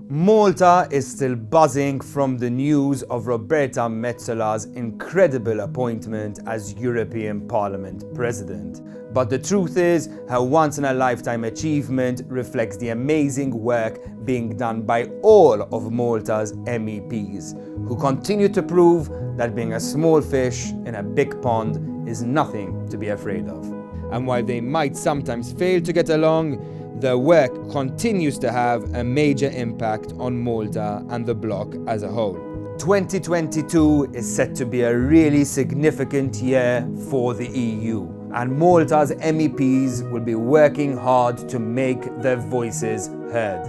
Malta is still buzzing from the news of Roberta Metzola's incredible appointment as European Parliament President. But the truth is, her once-in-a-lifetime achievement reflects the amazing work being done by all of Malta's MEPs, who continue to prove that being a small fish in a big pond is nothing to be afraid of. And while they might sometimes fail to get along, their work continues to have a major impact on Malta and the bloc as a whole. 2022 is set to be a really significant year for the EU, and Malta's MEPs will be working hard to make their voices heard.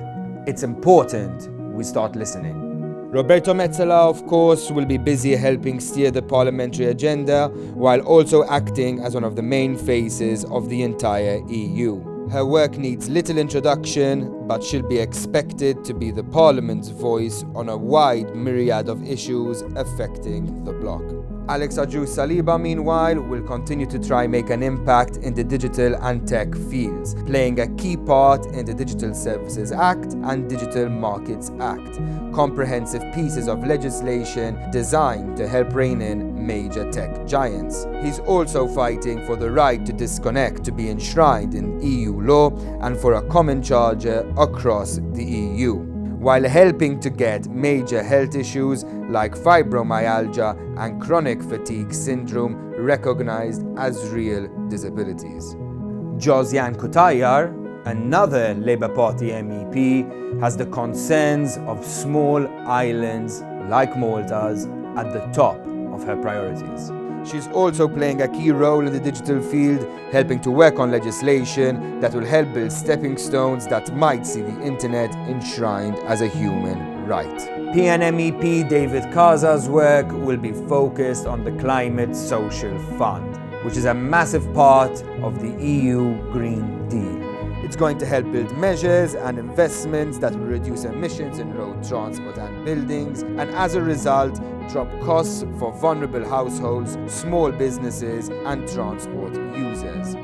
It's important we start listening. Roberta Metsola, of course, will be busy helping steer the parliamentary agenda while also acting as one of the main faces of the entire EU. Her work needs little introduction, but she'll be expected to be the Parliament's voice on a wide myriad of issues affecting the bloc. Alex Saliba, meanwhile, will continue to try make an impact in the digital and tech fields, playing a key part in the Digital Services Act and Digital Markets Act, comprehensive pieces of legislation designed to help rein in major tech giants. He's also fighting for the right to disconnect to be enshrined in EU law and for a common charger across the EU, while helping to get major health issues like fibromyalgia and chronic fatigue syndrome recognized as real disabilities. Josiane Kutayar, another Labour Party MEP, has the concerns of small islands like Malta's at the top of her priorities. She's also playing a key role in the digital field, helping to work on legislation that will help build stepping stones that might see the internet enshrined as a human right. PNMEP David Kaza's work will be focused on the Climate Social Fund, which is a massive part of the EU Green Deal. It's going to help build measures and investments that will reduce emissions in road transport and buildings, and as a result, drop costs for vulnerable households, small businesses, and transport users.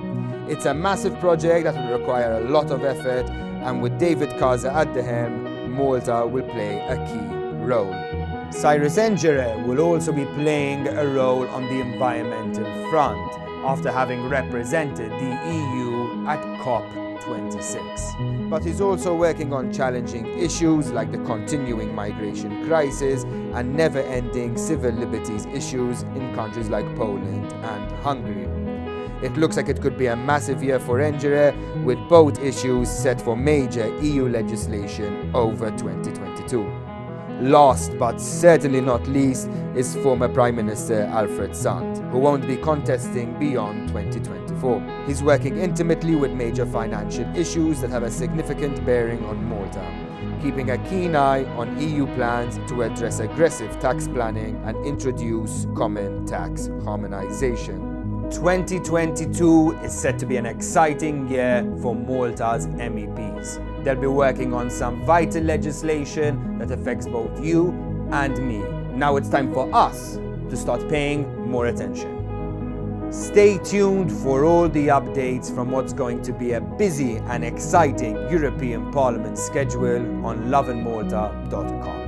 It's a massive project that will require a lot of effort, and with David Kaza at the helm, Malta will play a key role. Cyrus Engere will also be playing a role on the environmental front, after having represented the EU at COP26. But he's also working on challenging issues like the continuing migration crisis and never-ending civil liberties issues in countries like Poland and Hungary. It looks like it could be a massive year for Engere, with both issues set for major EU legislation over 2022. Last but certainly not least is former Prime Minister Alfred Sant, who won't be contesting beyond 2024. He's working intimately with major financial issues that have a significant bearing on Malta, keeping a keen eye on EU plans to address aggressive tax planning and introduce common tax harmonization. 2022 is set to be an exciting year for Malta's MEPs. They'll be working on some vital legislation that affects both you and me. Now it's time for us to start paying more attention. Stay tuned for all the updates from what's going to be a busy and exciting European Parliament schedule on lovinmalta.com.